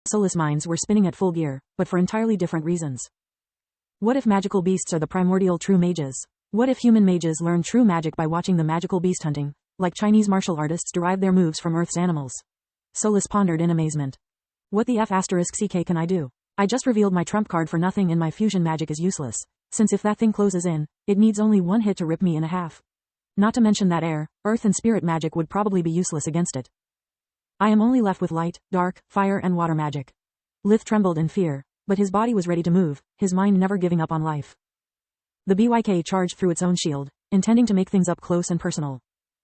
Soulless minds were spinning at full gear, but for entirely different reasons. What if magical beasts are the primordial true mages? What if human mages learn true magic by watching the magical beast hunting, like Chinese martial artists derive their moves from Earth's animals? Soulless pondered in amazement. What the F***ck can I do? I just revealed my trump card for nothing and my fusion magic is useless, since if that thing closes in, it needs only one hit to rip me in half. Not to mention that air, earth and spirit magic would probably be useless against it. I am only left with light, dark, fire and water magic. Lith trembled in fear, but his body was ready to move, his mind never giving up on life. The BYK charged through its own shield, intending to make things up close and personal.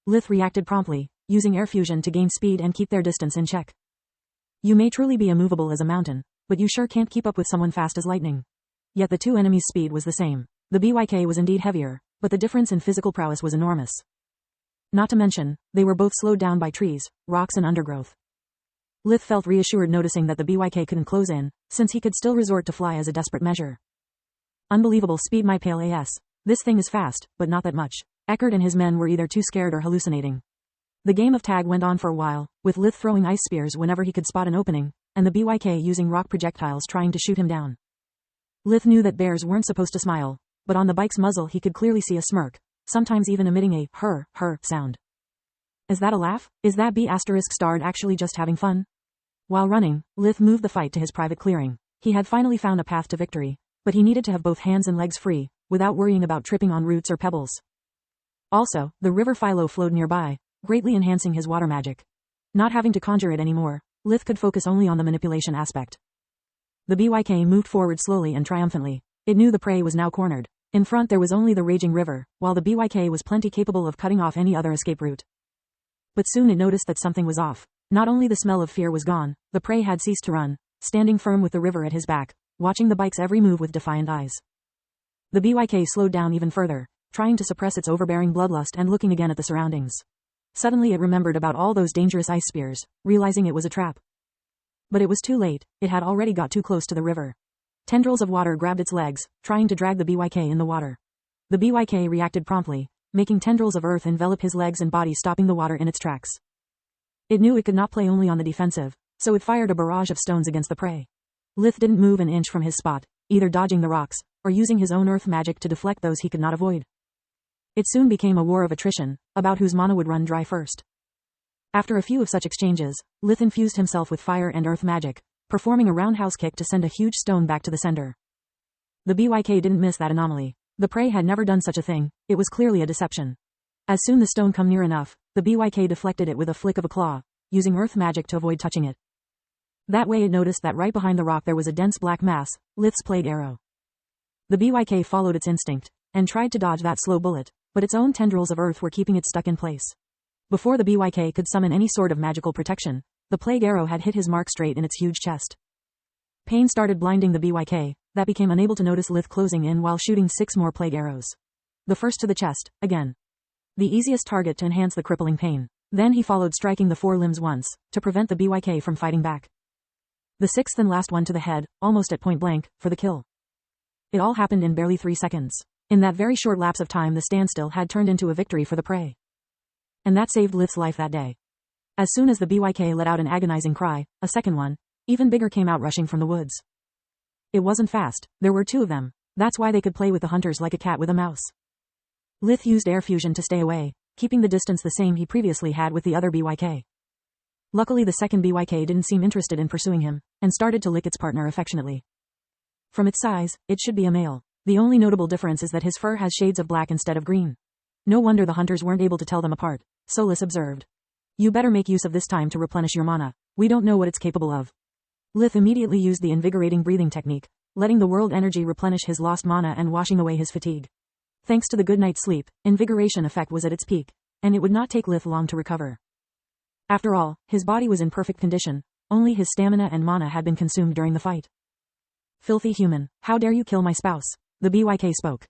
Lith reacted promptly, using air fusion to gain speed and keep their distance in check. You may truly be immovable as a mountain, but you sure can't keep up with someone fast as lightning. Yet the two enemies' speed was the same. The BYK was indeed heavier, but the difference in physical prowess was enormous. Not to mention, they were both slowed down by trees, rocks and undergrowth. Lith felt reassured noticing that the BYK couldn't close in, since he could still resort to fly as a desperate measure. Unbelievable speed, my pale ass. This thing is fast, but not that much. Eckert and his men were either too scared or hallucinating. The game of tag went on for a while, with Lith throwing ice spears whenever he could spot an opening, and the BYK using rock projectiles trying to shoot him down. Lith knew that bears weren't supposed to smile, but on the bike's muzzle he could clearly see a smirk, sometimes even emitting a her sound. Is that a laugh? Is that B***starred actually just having fun? While running, Lith moved the fight to his private clearing. He had finally found a path to victory, but he needed to have both hands and legs free, without worrying about tripping on roots or pebbles. Also, the river Philo flowed nearby, greatly enhancing his water magic. Not having to conjure it anymore, Lith could focus only on the manipulation aspect. The BYK moved forward slowly and triumphantly. It knew the prey was now cornered. In front there was only the raging river, while the BYK was plenty capable of cutting off any other escape route. But soon it noticed that something was off. Not only the smell of fear was gone, the prey had ceased to run, standing firm with the river at his back, watching the bike's every move with defiant eyes. The BYK slowed down even further, trying to suppress its overbearing bloodlust and looking again at the surroundings. Suddenly it remembered about all those dangerous ice spears, realizing it was a trap. But it was too late, it had already got too close to the river. Tendrils of water grabbed its legs, trying to drag the BYK in the water. The BYK reacted promptly, making tendrils of earth envelop his legs and body, stopping the water in its tracks. It knew it could not play only on the defensive, so it fired a barrage of stones against the prey. Lith didn't move an inch from his spot, either dodging the rocks, or using his own earth magic to deflect those he could not avoid. It soon became a war of attrition, about whose mana would run dry first. After a few of such exchanges, Lith infused himself with fire and earth magic, performing a roundhouse kick to send a huge stone back to the sender. The BYK didn't miss that anomaly. The prey had never done such a thing, it was clearly a deception. As soon the stone come near enough, the BYK deflected it with a flick of a claw, using earth magic to avoid touching it. That way it noticed that right behind the rock there was a dense black mass, Lith's plague arrow. The BYK followed its instinct, and tried to dodge that slow bullet, but its own tendrils of earth were keeping it stuck in place. Before the BYK could summon any sort of magical protection, the plague arrow had hit his mark straight in its huge chest. Pain started blinding the BYK, that became unable to notice Lith closing in while shooting 6 more plague arrows. The first to the chest, again. The easiest target to enhance the crippling pain. Then he followed, striking the 4 limbs once, to prevent the BYK from fighting back. The 6th and last one to the head, almost at point blank, for the kill. It all happened in barely 3 seconds. In that very short lapse of time the standstill had turned into a victory for the prey. And that saved Lith's life that day. As soon as the BYK let out an agonizing cry, a second one, even bigger, came out rushing from the woods. It wasn't fast, there were 2 of them. That's why they could play with the hunters like a cat with a mouse. Lith used air fusion to stay away, keeping the distance the same he previously had with the other BYK. Luckily the second BYK didn't seem interested in pursuing him, and started to lick its partner affectionately. From its size, it should be a male. The only notable difference is that his fur has shades of black instead of green. No wonder the hunters weren't able to tell them apart, Solus observed. You better make use of this time to replenish your mana. We don't know what it's capable of. Lith immediately used the invigorating breathing technique, letting the world energy replenish his lost mana and washing away his fatigue. Thanks to the good night's sleep, invigoration effect was at its peak, and it would not take Lith long to recover. After all, his body was in perfect condition, only his stamina and mana had been consumed during the fight. Filthy human, how dare you kill my spouse? The BYK spoke.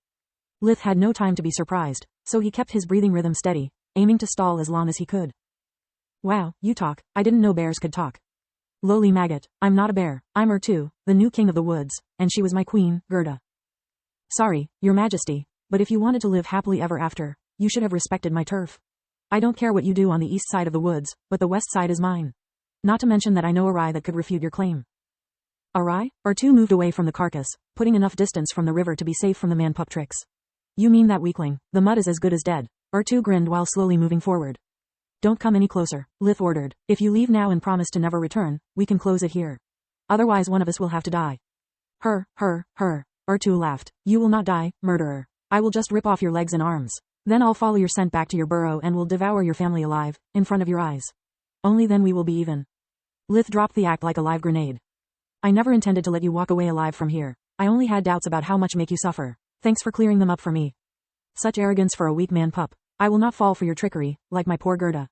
Lith had no time to be surprised, so he kept his breathing rhythm steady, aiming to stall as long as he could. Wow, you talk, I didn't know bears could talk. Lowly maggot, I'm not a bear, I'm Ertu, the new king of the woods, and she was my queen, Gerda. Sorry, your majesty, but if you wanted to live happily ever after, you should have respected my turf. I don't care what you do on the east side of the woods, but the west side is mine. Not to mention that I know a rye that could refute your claim. Awry? R2 moved away from the carcass, putting enough distance from the river to be safe from the man-pup tricks. You mean that weakling? The mud is as good as dead. R2 grinned while slowly moving forward. Don't come any closer, Lith ordered. If you leave now and promise to never return, we can close it here. Otherwise one of us will have to die. Her. R2 laughed. You will not die, murderer. I will just rip off your legs and arms. Then I'll follow your scent back to your burrow and will devour your family alive, in front of your eyes. Only then we will be even. Lith dropped the act like a live grenade. I never intended to let you walk away alive from here. I only had doubts about how much make you suffer. Thanks for clearing them up for me. Such arrogance for a weak man pup. I will not fall for your trickery, like my poor Gerda.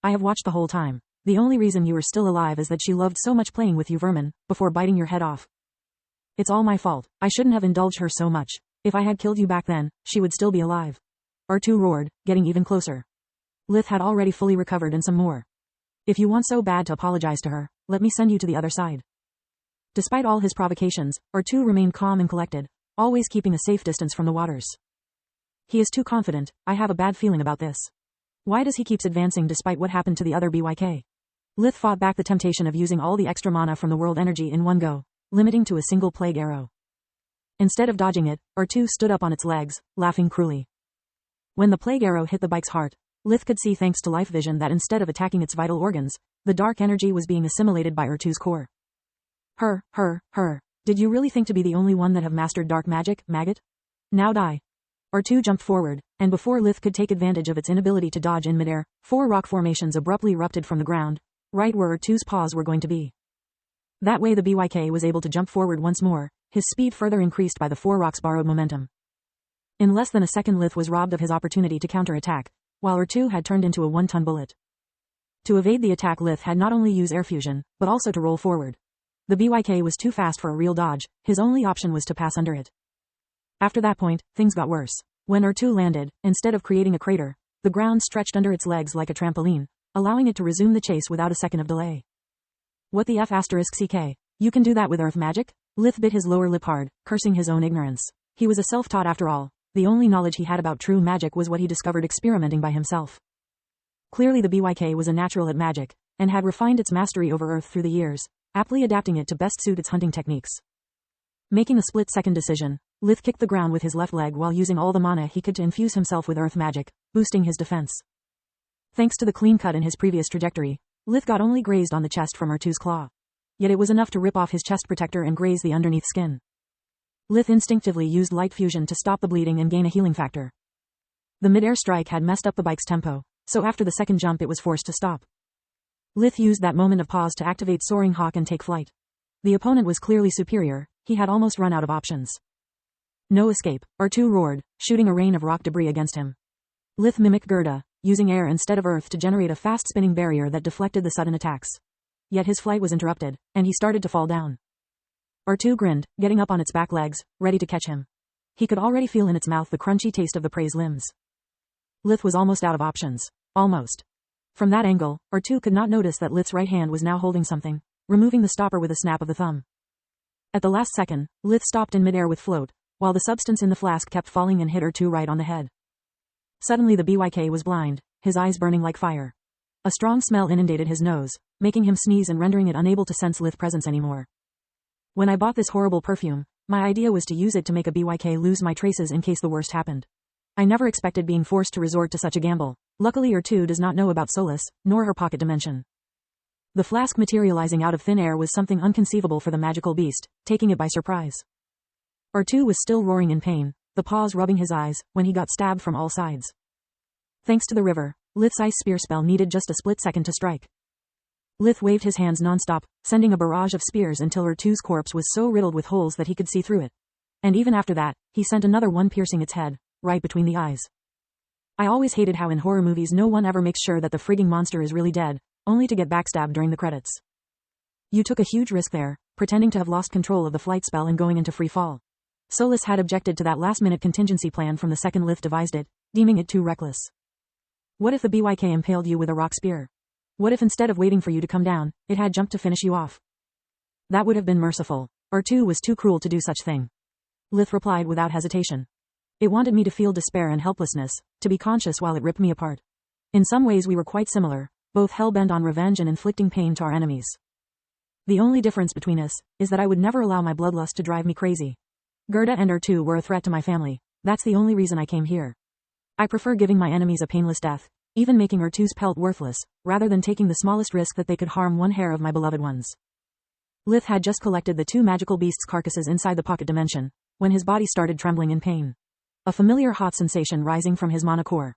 I have watched the whole time. The only reason you were still alive is that she loved so much playing with you vermin, before biting your head off. It's all my fault. I shouldn't have indulged her so much. If I had killed you back then, she would still be alive. R2 roared, getting even closer. Lith had already fully recovered and some more. If you want so bad to apologize to her, let me send you to the other side. Despite all his provocations, R2 remained calm and collected, always keeping a safe distance from the waters. He is too confident. I have a bad feeling about this. Why does he keeps advancing despite what happened to the other BYK? Lith fought back the temptation of using all the extra mana from the world energy in one go, limiting to a single plague arrow. Instead of dodging it, R2 stood up on its legs, laughing cruelly. When the plague arrow hit the bike's heart, Lith could see thanks to life vision that instead of attacking its vital organs, the dark energy was being assimilated by R2's core. Did you really think to be the only one that have mastered dark magic, maggot? Now die. R2 jumped forward, and before Lith could take advantage of its inability to dodge in midair, 4 rock formations abruptly erupted from the ground, right where R2's paws were going to be. That way the BYK was able to jump forward once more, his speed further increased by the 4 rocks' borrowed momentum. In less than a second Lith was robbed of his opportunity to counterattack, while R2 had turned into a 1-ton bullet. To evade the attack Lith had not only used air fusion, but also to roll forward. The BYK was too fast for a real dodge, his only option was to pass under it. After that point, things got worse. When R2 landed, instead of creating a crater, the ground stretched under its legs like a trampoline, allowing it to resume the chase without a second of delay. What the F***CK? You can do that with earth magic? Lith bit his lower lip hard, cursing his own ignorance. He was a self-taught after all. The only knowledge he had about true magic was what he discovered experimenting by himself. Clearly the BYK was a natural at magic, and had refined its mastery over earth through the years, aptly adapting it to best suit its hunting techniques. Making a split-second decision, Lith kicked the ground with his left leg while using all the mana he could to infuse himself with earth magic, boosting his defense. Thanks to the clean cut in his previous trajectory, Lith got only grazed on the chest from R2's claw. Yet it was enough to rip off his chest protector and graze the underneath skin. Lith instinctively used light fusion to stop the bleeding and gain a healing factor. The mid-air strike had messed up the bike's tempo, so after the second jump it was forced to stop. Lith used that moment of pause to activate Soaring Hawk and take flight. The opponent was clearly superior, he had almost run out of options. No escape, R2 roared, shooting a rain of rock debris against him. Lith mimicked Gerda, using air instead of earth to generate a fast-spinning barrier that deflected the sudden attacks. Yet his flight was interrupted, and he started to fall down. R2 grinned, getting up on its back legs, ready to catch him. He could already feel in its mouth the crunchy taste of the prey's limbs. Lith was almost out of options. Almost. From that angle, R2 could not notice that Lith's right hand was now holding something, removing the stopper with a snap of the thumb. At the last second, Lith stopped in midair with float, while the substance in the flask kept falling and hit R2 right on the head. Suddenly the BYK was blind, his eyes burning like fire. A strong smell inundated his nose, making him sneeze and rendering it unable to sense Lith's presence anymore. When I bought this horrible perfume, my idea was to use it to make a BYK lose my traces in case the worst happened. I never expected being forced to resort to such a gamble. Luckily R2 does not know about Solace, nor her pocket dimension. The flask materializing out of thin air was something unconceivable for the magical beast, taking it by surprise. R2 was still roaring in pain, the paws rubbing his eyes, when he got stabbed from all sides. Thanks to the river, Lith's ice spear spell needed just a split second to strike. Lith waved his hands non-stop, sending a barrage of spears until R2's corpse was so riddled with holes that he could see through it. And even after that, he sent another one piercing its head, right between the eyes. I always hated how in horror movies no one ever makes sure that the frigging monster is really dead, only to get backstabbed during the credits. You took a huge risk there, pretending to have lost control of the flight spell and going into free fall. Solace had objected to that last-minute contingency plan from the second Lith devised it, deeming it too reckless. What if the BYK impaled you with a rock spear? What if instead of waiting for you to come down, it had jumped to finish you off? That would have been merciful. R2 was too cruel to do such thing. Lith replied without hesitation. It wanted me to feel despair and helplessness, to be conscious while it ripped me apart. In some ways we were quite similar, both hell-bent on revenge and inflicting pain to our enemies. The only difference between us is that I would never allow my bloodlust to drive me crazy. Gerda and too were a threat to my family. That's the only reason I came here. I prefer giving my enemies a painless death, even making two's pelt worthless, rather than taking the smallest risk that they could harm one hair of my beloved ones. Lith had just collected the 2 magical beasts' carcasses inside the pocket dimension, when his body started trembling in pain. A familiar hot sensation rising from his mana core.